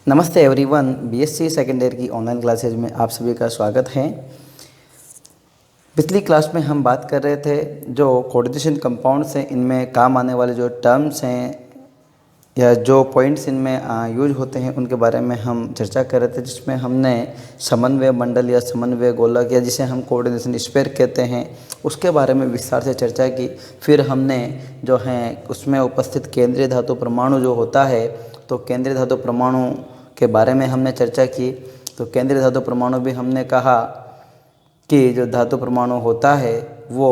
नमस्ते everyone, BSc second year की online classes में आप सभी का स्वागत है। पिछली क्लास में हम बात कर रहे थे जो कोऑर्डिनेशन कंपाउंड्स हैं, इनमें काम आने वाले जो टर्म्स हैं या जो पॉइंट्स इनमें यूज होते हैं उनके बारे में हम चर्चा कर रहे थे, जिसमें हमने समन्वय मंडल या समन्वय गोलक या जिसे हम कोऑर्डिनेशन स्फीयर कहते हैं उसके बारे में विस्तार से चर्चा की। फिर हमने जो है उसमें उपस्थित केंद्रीय धातु परमाणु जो होता है, तो केंद्रीय धातु परमाणु के बारे में हमने चर्चा की। तो केंद्रीय धातु परमाणु भी हमने कहा कि जो धातु परमाणु होता है वो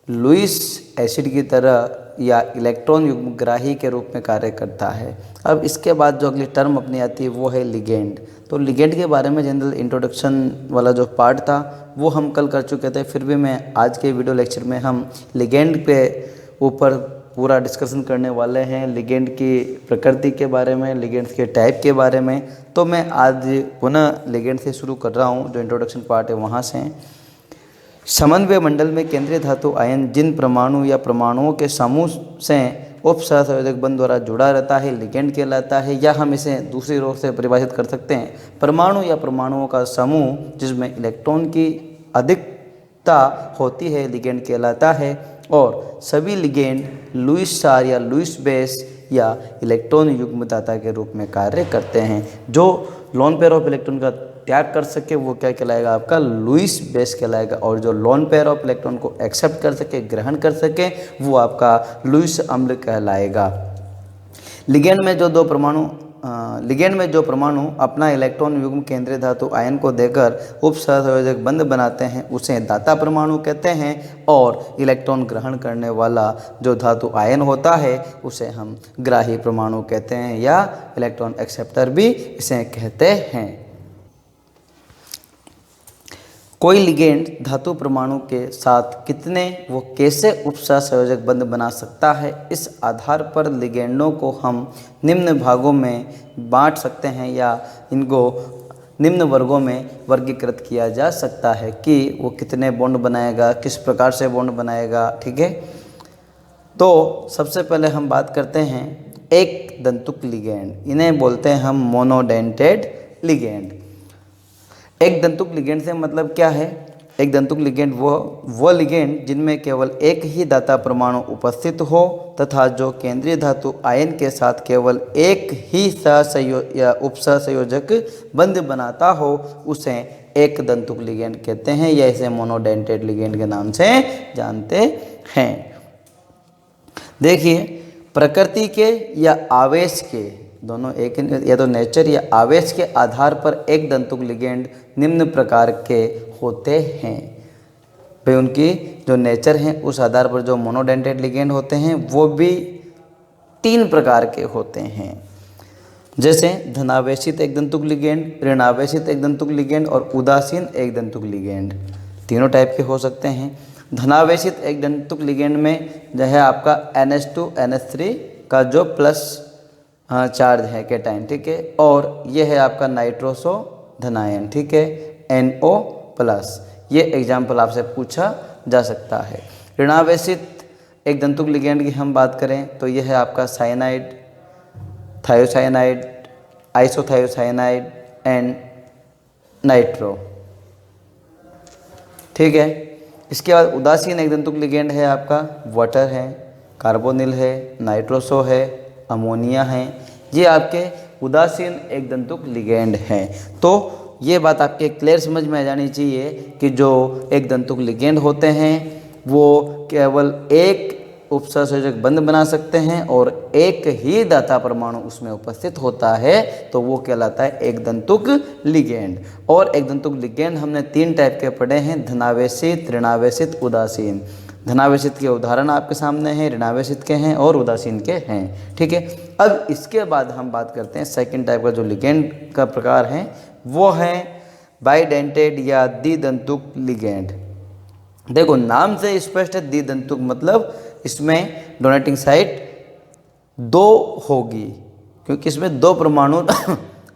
लुईस एसिड की तरह या इलेक्ट्रॉन युग्मग्राही के रूप में कार्य करता है। अब इसके बाद जो अगली टर्म अपनी आती है वो है लिगेंड। तो लिगेंड के बारे में जनरल इंट्रोडक्शन वाला जो पार्ट था वो हम कल कर चुके थे, फिर भी मैं आज के वीडियो लेक्चर में हम लिगेंड पे ऊपर पूरा डिस्कशन करने वाले हैं, लिगेंड की प्रकृति के बारे में, लिगेंड्स के टाइप के बारे में। तो मैं आज पुनः लिगेंड से शुरू कर रहा हूँ, जो इंट्रोडक्शन पार्ट है वहाँ से। समन्वय मंडल में केंद्रीय धातु आयन जिन परमाणु या परमाणुओं के समूह से उपसहसंयोजक बंध द्वारा जुड़ा रहता है लिगेंड कहलाता है, या हम इसे दूसरी ओर से परिभाषित कर सकते हैं परमाणु या परमाणुओं का समूह जिसमें इलेक्ट्रॉन की अधिकता होती है लिगेंड कहलाता है। और सभी लिगेंड लुईस स्टार या लुईस बेस या इलेक्ट्रॉन युग्मदाता के रूप में कार्य करते हैं। जो लोन पेयर ऑफ इलेक्ट्रॉन का त्याग कर सके वो क्या कहलाएगा, आपका लुईस बेस कहलाएगा, और जो लोन पेयर ऑफ इलेक्ट्रॉन को एक्सेप्ट कर सके, ग्रहण कर सके, वो आपका लुईस अम्ल कहलाएगा। लिगेंड में जो परमाणु अपना इलेक्ट्रॉन युग्म केंद्रीय धातु आयन को देकर उपसहसंयोजक बंध बनाते हैं उसे दाता परमाणु कहते हैं, और इलेक्ट्रॉन ग्रहण करने वाला जो धातु आयन होता है उसे हम ग्राही परमाणु कहते हैं, या इलेक्ट्रॉन एक्सेप्टर भी इसे कहते हैं। कोई लिगेंड धातु परमाणु के साथ कितने व कैसे उपसहसंयोजक बंध बना सकता है, इस आधार पर लिगेंडों को हम निम्न भागों में बांट सकते हैं या इनको निम्न वर्गों में वर्गीकृत किया जा सकता है कि वो कितने बॉन्ड बनाएगा, किस प्रकार से बॉन्ड बनाएगा। ठीक है, तो सबसे पहले हम बात करते हैं एक दंतुक लिगेंड, इन्हें बोलते हैं हम मोनोडेंटेड लिगेंड। एक दंतुक लिगेंड से मतलब क्या है? एक दंतुक लिगेंड वो लिगेंड जिनमें केवल एक ही दाता परमाणु उपस्थित हो तथा जो केंद्रीय धातु आयन के साथ केवल एक ही या उपसहसंयोजक बंध बनाता हो उसे एक दंतुक लिगेंड कहते हैं, या इसे मोनोडेंटेड लिगेंड के नाम से जानते हैं। देखिए, प्रकृति के या आवेश के दोनों एक, या तो नेचर या आवेश के आधार पर एक दंतुक लिगेंड निम्न प्रकार के होते हैं। भाई उनकी जो नेचर है उस आधार पर जो मोनोडेंटेड लिगेंड होते हैं वो भी 3 प्रकार के होते हैं, जैसे धनावेशित एक दंतुक लिगेंड, ऋणावेशित एक दंतुक लिगेंड और उदासीन एक दंतुक लिगेंड। तीनों टाइप के हो सकते हैं। धनावेशित एक दंतुक लिगेंड में जो है आपका NH2 NH3 का जो प्लस चार्ज है कैटायन, ठीक है, और ये है आपका नाइट्रोसो धनायन, ठीक है, NO प्लस। ये एग्जाम्पल आपसे पूछा जा सकता है। ऋणावेशित एक दंतुक लिगेंड की हम बात करें तो यह है आपका साइनाइड, थायोसाइनाइड, आइसोथायोसाइनाइड एंड नाइट्रो, ठीक है। इसके बाद उदासीन एक दंतुक लिगेंड है आपका वाटर है, कार्बोनिल है, नाइट्रोसो है, अमोनिया है। ये आपके उदासीन एक दंतुक लिगेंड हैं। तो ये बात आपके क्लियर समझ में आ जानी चाहिए कि जो एक दंतुक लिगेंड होते हैं वो केवल एक उपसहसंयोजक बंध बना सकते हैं और एक ही दाता परमाणु उसमें उपस्थित होता है, तो वो कहलाता है एक दंतुक लिगेंड। और एक दंतुक लिगेंड हमने 3 टाइप के पढ़े हैं, धनावेशित, ऋणावेशित, उदासीन। धनावेशित के उदाहरण आपके सामने हैं, ऋणावेशित के हैं और उदासीन के हैं, ठीक है। अब इसके बाद हम बात करते हैं सेकंड टाइप का जो लिगेंड का प्रकार है वो है बाइडेंटेड या द्विदंतुक लिगेंड। देखो नाम से स्पष्ट है, द्विदंतुक मतलब इसमें डोनेटिंग साइट 2 होगी, क्योंकि इसमें 2 परमाणु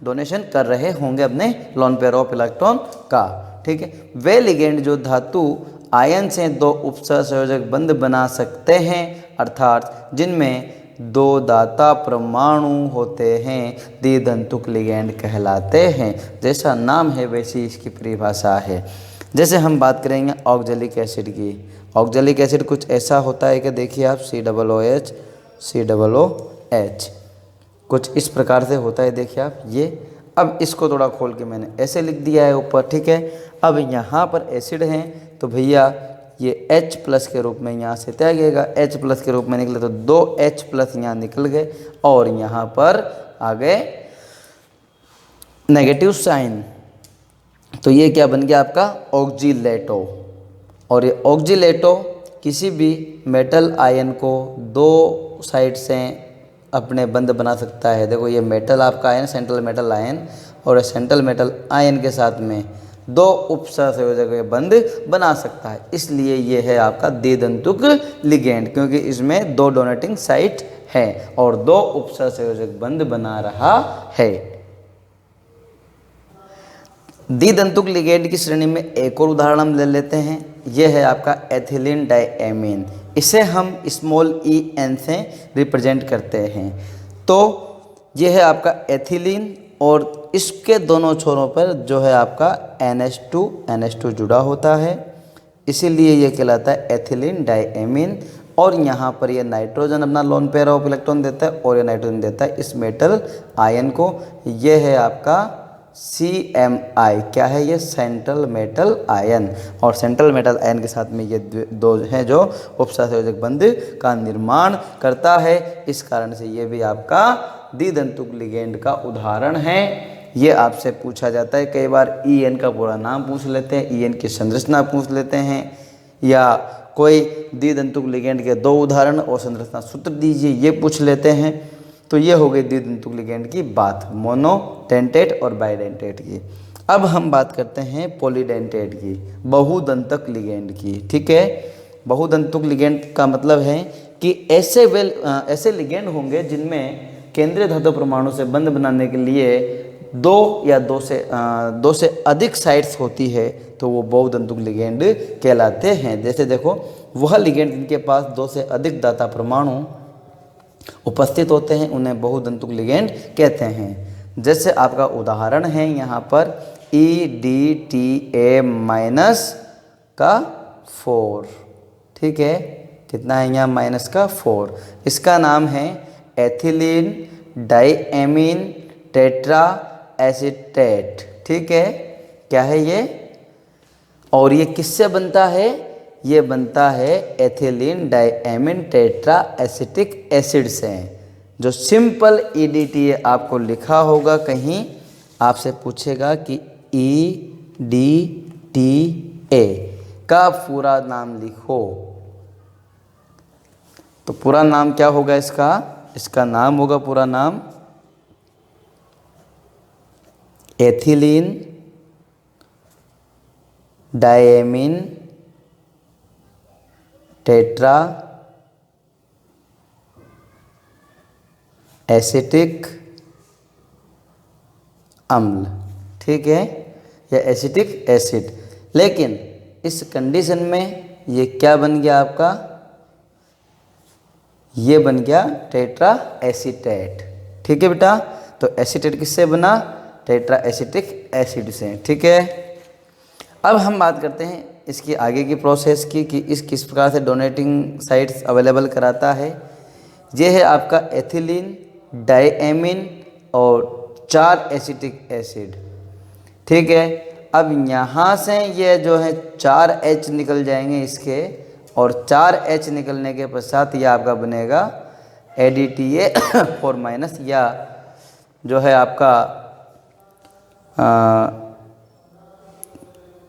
डोनेशन कर रहे होंगे अपने लोन पेयर ऑफ इलेक्ट्रॉन का, ठीक है। वे लिगेंड जो धातु आयन से 2 उपसहसंयोजक बंध बना सकते हैं, अर्थात जिनमें दो दाता परमाणु होते हैं, द्विधंतुक लिगैंड कहलाते हैं। जैसा नाम है वैसी इसकी परिभाषा है। जैसे हम बात करेंगे ऑक्जेलिक एसिड की। ऑक्जेलिक एसिड कुछ ऐसा होता है कि देखिए आप COOH COOH कुछ इस प्रकार से होता है, देखिए आप ये। अब इसको थोड़ा खोल के मैंने ऐसे लिख दिया है ऊपर, ठीक है। अब यहाँ पर एसिड हैं तो भैया ये H+ के रूप में यहाँ से त्यागेगा, H+ के रूप में निकले तो 2H+ यहाँ निकल गए और यहाँ पर आ गए नेगेटिव साइन। तो ये क्या बन गया आपका ऑक्जीलेटो। और ये ऑक्जीलेटो किसी भी मेटल आयन को दो साइड से अपने बंद बना सकता है। देखो ये मेटल आपका आयन, सेंट्रल मेटल आयन, और सेंट्रल मेटल आयन के साथ में दो उपसहसंयोजक बंध बना सकता है। इसलिए ये है आपका द्विधंतुक लिगैंड, क्योंकि इसमें दो डोनेटिंग साइट है और दो उपसहसंयोजक बंध बना रहा है। द्विधंतुक लिगैंड की श्रेणी में एक और उदाहरण हम ले लेते हैं। यह है आपका एथिलीन डाइएमीन। इसे हम en से रिप्रेजेंट करते हैं। तो यह है आपका एथिलीन और इसके दोनों छोरों पर जो है आपका NH2 जुड़ा होता है, इसीलिए यह कहलाता है एथिलीन डाइएमीन। और यहाँ पर यह नाइट्रोजन अपना लोन पेयर ऑफ इलेक्ट्रॉन देता है और यह नाइट्रोजन देता है इस मेटल आयन को। यह है आपका CMI। क्या है ये? Central metal ion. और सेंट्रल मेटल आयन के साथ में ये दो हैं जो उपसहसंयोजक बंध का निर्माण करता है। इस कारण से ये भी आपका द्विधंतुक लिगैंड का उदाहरण है। ये आपसे पूछा जाता है कई बार, En का पूरा नाम पूछ लेते हैं, En की संरचना पूछ लेते हैं, या कोई द्विधंतुक लिगैंड के दो उदाहरण और संरचना सूत्र दीजिए, ये पूछ लेते हैं। तो ये हो गई द्विधंतुक लिगैंड की बात, मोनोडेंटेट और बाइडेंटेट की। अब हम बात करते हैं पॉलीडेंटेट की, बहुदंतक लिगैंड की। ठीक है, बहुदंतुक लिगैंड का मतलब है कि ऐसे लिगैंड होंगे जिनमें केंद्रीय धातु परमाणु से बंध बनाने के लिए दो से अधिक साइट्स होती है, तो वो बहुदंतुक लिगैंड कहलाते हैं। जैसे देखो, वह लिगैंड जिनके पास दो से अधिक दाता परमाणु उपस्थित होते हैं उन्हें बहुदंतुक लिगैंड कहते हैं। जैसे आपका उदाहरण है यहाँ पर EDTA-4। ठीक है, कितना है यहाँ -4। इसका नाम है एथिलीन डाइएमीन टेट्रा एसीटेट। ठीक है, क्या है ये? और ये किससे बनता है? ये बनता है ethylene diamine tetra acetic acid से। जो सिंपल EDTA आपको लिखा होगा कहीं, आपसे पूछेगा कि EDTA का पूरा नाम लिखो, तो पूरा नाम क्या होगा इसका? इसका नाम होगा पूरा नाम एथिलीन डाइएमीन टेट्रा एसिटिक अम्ल। ठीक है, या एसिटिक एसिड। लेकिन इस कंडीशन में ये क्या बन गया आपका? ये बन गया टेट्रा एसीटेट। ठीक है बेटा, तो एसीटेट किससे बना? टेट्रा एसिटिक एसिड से। ठीक है, अब हम बात करते हैं इसकी आगे की प्रोसेस की कि इस किस प्रकार से डोनेटिंग साइट्स अवेलेबल कराता है। ये है आपका एथिलीन डाइएमीन और 4 एसिटिक एसिड। ठीक है, अब यहाँ से ये जो है 4H निकल जाएंगे इसके, और 4H निकलने के पश्चात ये आपका बनेगा ADTA4- या जो है आपका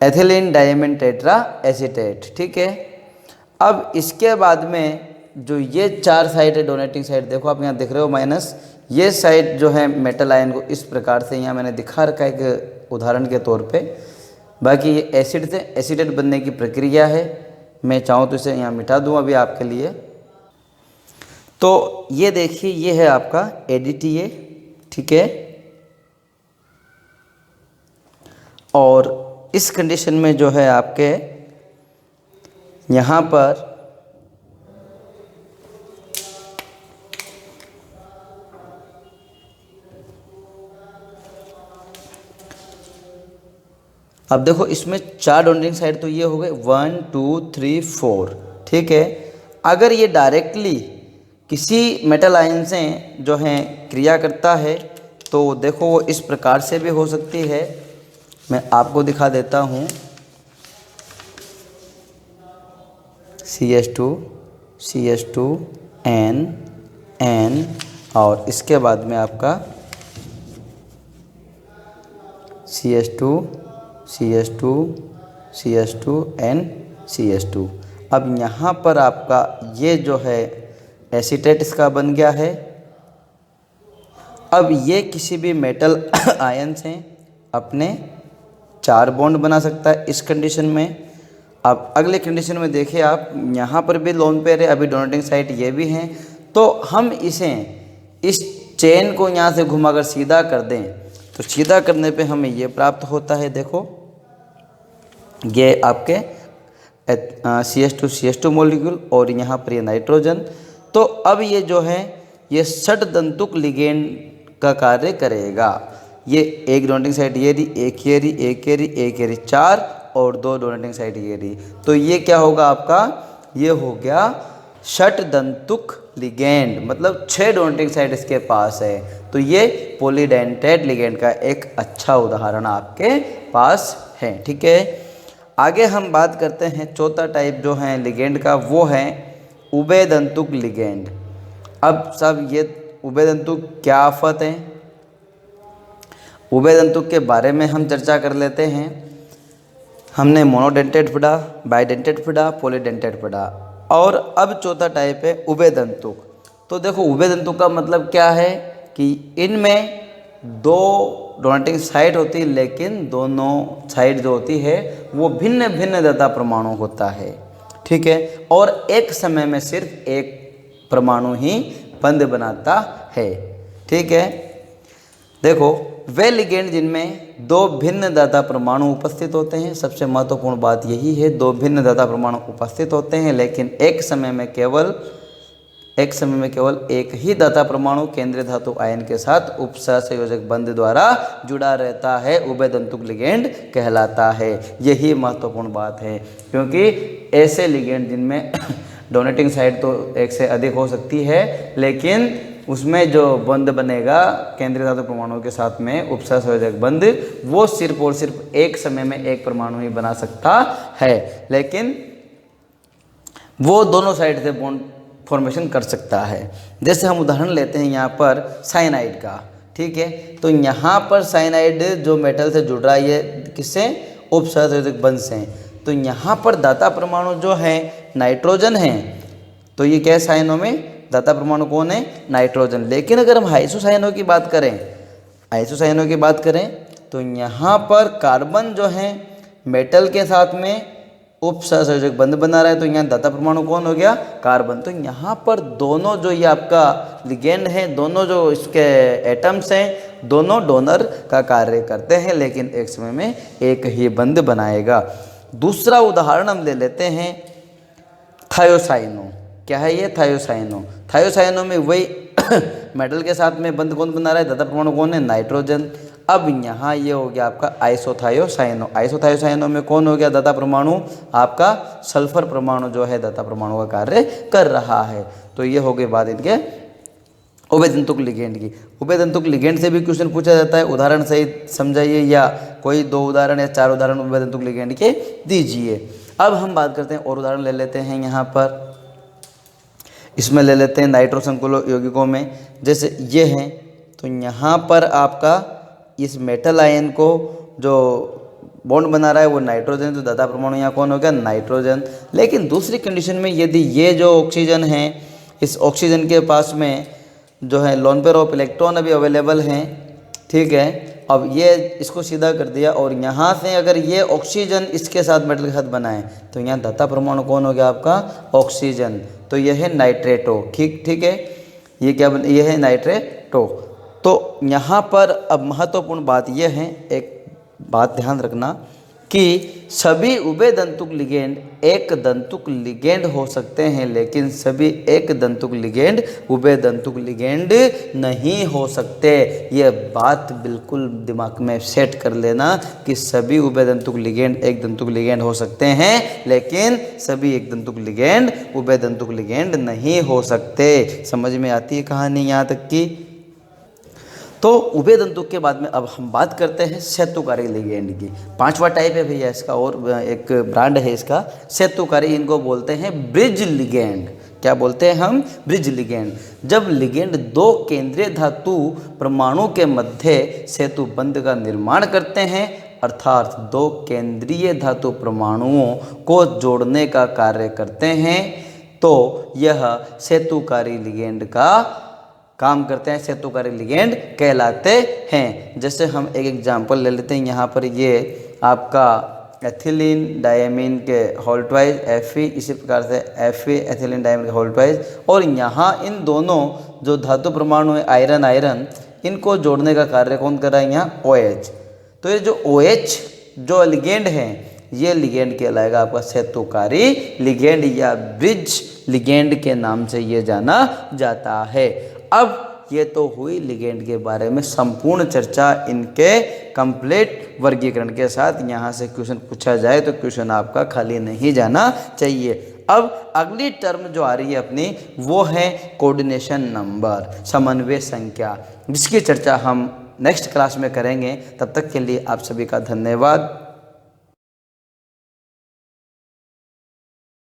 एथिलीन डाइएमीन टेट्रा एसीटेट। ठीक है, अब इसके बाद में जो ये 4 साइड है डोनेटिंग साइड, देखो आप यहाँ देख रहे हो माइनस, ये साइड जो है मेटल आयन को इस प्रकार से यहाँ मैंने दिखा रखा है एक उदाहरण के तौर पे। बाकी ये एसिड से एसीटेट बनने की प्रक्रिया है। मैं चाहूँ तो इसे यहाँ मिटा दूँ अभी आपके लिए। तो ये देखिए, ये है आपका ADTA। ठीक है, और इस कंडीशन में जो है आपके यहाँ पर अब देखो इसमें 4 डोनेटिंग साइड तो ये हो गए 1 2 3 4, ठीक है। अगर ये डायरेक्टली किसी मेटल आयन से जो है क्रिया करता है तो देखो वो इस प्रकार से भी हो सकती है। मैं आपको दिखा देता हूँ। CH2 CH2 N और इसके बाद में आपका CH2 CH2 CH2 CH2। अब यहाँ पर आपका ये जो है एसीटेट इसका बन गया है। अब ये किसी भी मेटल आयन से अपने 4 बॉन्ड बना सकता है इस कंडीशन में। अब अगले कंडीशन में देखिए आप, यहाँ पर भी लोन पेयर है, अभी डोनेटिंग साइट ये भी हैं, तो हम इसे इस चेन को यहाँ से घुमाकर सीधा कर दें तो सीधा करने पे हमें ये प्राप्त होता है। देखो ये आपके CH2 मॉलिक्यूल और यहाँ पर ये नाइट्रोजन। तो अब ये जो है ये षटदंतुक लिगेंड का कार्य करेगा। ये एक डोनेटिंग साइट ये रही, एक ये रही, एक ये रही, एक ये रही, 4 और 2 डोनेटिंग साइट ये रही। तो ये क्या होगा आपका, ये हो गया षटदंतुक लिगेंड, मतलब 6 डोनेटिंग साइट इसके पास है। तो ये पॉलीडेंटेट लिगेंड का एक अच्छा उदाहरण आपके पास है, ठीक है। आगे हम बात करते हैं चौथा टाइप जो है लिगेंड का, वो है उभयदंतुक लिगेंड। अब सब ये उभयदंतुक क्या आफत है, उभयदंतुक के बारे में हम चर्चा कर लेते हैं। हमने मोनोडेंटेट पढ़ा, बाइडेंटेट पढ़ा, पॉलीडेंटेट पढ़ा और अब चौथा टाइप है उभयदंतुक। तो देखो उभयदंतुक का मतलब क्या है कि इनमें 2 डोनेटिंग साइट होती है, लेकिन दोनों साइड जो होती है वो भिन्न भिन्न दाता परमाणु होता है, ठीक है। और एक समय में सिर्फ एक परमाणु ही बंध बनाता है, ठीक है। देखो वे लिगेंड जिनमें 2 भिन्न दाता परमाणु उपस्थित होते हैं, सबसे महत्वपूर्ण बात यही है 2 भिन्न दाता परमाणु उपस्थित होते हैं, लेकिन एक समय में केवल एक ही दाता परमाणु केंद्रीय धातु आयन के साथ उपसहसंयोजक बंध द्वारा जुड़ा रहता है, उभयदंतुक लिगेंड कहलाता है। यही महत्वपूर्ण बात है, क्योंकि ऐसे लिगेंड जिनमें डोनेटिंग साइट तो एक से अधिक हो सकती है, लेकिन उसमें जो बंध बनेगा केंद्रीय धातु परमाणु के साथ में उपसहसंयोजक बंध, वो सिर्फ और सिर्फ एक समय में एक परमाणु ही बना सकता है, लेकिन वो दोनों साइड से बॉन्ड फॉर्मेशन कर सकता है। जैसे हम उदाहरण लेते हैं यहाँ पर साइनाइड का, ठीक है। तो यहाँ पर साइनाइड जो मेटल से जुड़ रहा है ये किससे, उपसहसंयोजक बंध से। तो यहाँ पर दाता परमाणु जो है नाइट्रोजन है, तो ये क्या है साइनों में दाता परमाणु कौन है, नाइट्रोजन। लेकिन अगर हम आइसोसाइनों की बात करें तो यहाँ पर कार्बन जो है मेटल के साथ में उपसहसंयोजक बंध बना रहा है, तो यहाँ दाता परमाणु कौन हो गया, कार्बन। तो यहाँ पर दोनों जो ये आपका लिगेंड है, दोनों जो इसके एटम्स हैं, दोनों डोनर का कार्य करते हैं, लेकिन एक समय में एक ही बंध बनाएगा। दूसरा उदाहरण हम ले लेते हैं थायोसाइनो। क्या है ये, थायोसाइनो में वही मेटल के साथ में बंध कौन बना रहा है, दाता परमाणु कौन है, नाइट्रोजन। अब यहाँ ये हो गया आपका आइसोथायोसाइनो में कौन हो गया दाता परमाणु, आपका सल्फर परमाणु जो है दाता परमाणु का कार्य कर रहा है। तो ये हो गई बात इनके उभयदंतुक लिगेंड की। उभयदंतुक लिगेंड से भी क्वेश्चन पूछा जाता है, उदाहरण सहित समझाइए या कोई 2 उदाहरण या 4 उदाहरण उभयदंतुक लिगेंड के दीजिए। अब हम बात करते हैं और उदाहरण ले लेते हैं। यहाँ पर इसमें ले लेते हैं नाइट्रो संकुल यौगिकों में, जैसे ये हैं। तो यहाँ पर आपका इस मेटल आयन को जो बॉन्ड बना रहा है वो नाइट्रोजन, तो दाता परमाणु यहाँ कौन हो गया, नाइट्रोजन। लेकिन दूसरी कंडीशन में यदि ये जो ऑक्सीजन है, इस ऑक्सीजन के पास में जो है लोन पेयर ऑफ इलेक्ट्रॉन अभी अवेलेबल हैं, ठीक है। अब ये इसको सीधा कर दिया और यहाँ से अगर ये ऑक्सीजन इसके साथ मेटल के साथ बनाए तो यहाँ दाता परमाणु कौन हो गया आपका, ऑक्सीजन। तो यह है नाइट्रेटो, ठीक है। ये क्या ये है नाइट्रेटो। तो यहाँ पर अब महत्वपूर्ण बात यह है, एक बात ध्यान रखना कि सभी उभयदंतुक लिगेंड एक दंतुक लिगेंड हो सकते हैं, लेकिन सभी एक दंतुक लिगेंड उभयदंतुक लिगेंड नहीं हो सकते। ये बात बिल्कुल दिमाग में सेट कर लेना कि सभी उभयदंतुक लिगेंड एक दंतुक लिगेंड हो सकते हैं, लेकिन सभी एक दंतुक लिगेंड उभयदंतुक लिगेंड नहीं हो सकते। समझ में आती है कहानी यहाँ तक की? तो उभयदंतुक के बाद में अब हम बात करते हैं सेतुकारी लिगेंड की। पांचवा टाइप है भैया इसका, और एक ब्रांड है इसका सेतुकारी। इनको बोलते हैं ब्रिज लिगेंड। क्या बोलते हैं हम? Bridge ligand. जब लिगेंड दो केंद्रीय धातु परमाणु के मध्य सेतु बंध का निर्माण करते हैं, अर्थात दो केंद्रीय धातु परमाणुओं को जोड़ने का कार्य करते हैं, तो यह सेतुकारी लिगेंड का काम करते हैं, सेतुकारी लिगेंड कहलाते हैं। जैसे हम एक एग्जांपल ले लेते हैं। यहाँ पर ये आपका एथिलीन डायमीन के होल्टवाइज Fe, इसी प्रकार से Fe एथिलीन डायमीन के होल्टवाइज, और यहाँ इन दोनों जो धातु परमाणु है आयरन आयरन, इनको जोड़ने का कार्य कौन कर रहा है? यहाँ OH। तो ये जो OH जो लिगेंड है, ये लिगेंड कहलाएगा आपका सेतुकारी लिगेंड या ब्रिज लिगेंड के नाम से ये जाना जाता है। अब ये तो हुई लिगेंड के बारे में संपूर्ण चर्चा, इनके कंप्लीट वर्गीकरण के साथ। यहाँ से क्वेश्चन पूछा जाए तो क्वेश्चन आपका खाली नहीं जाना चाहिए। अब अगली टर्म जो आ रही है अपनी, वो है कोऑर्डिनेशन नंबर, समन्वय संख्या, जिसकी चर्चा हम नेक्स्ट क्लास में करेंगे। तब तक के लिए आप सभी का धन्यवाद।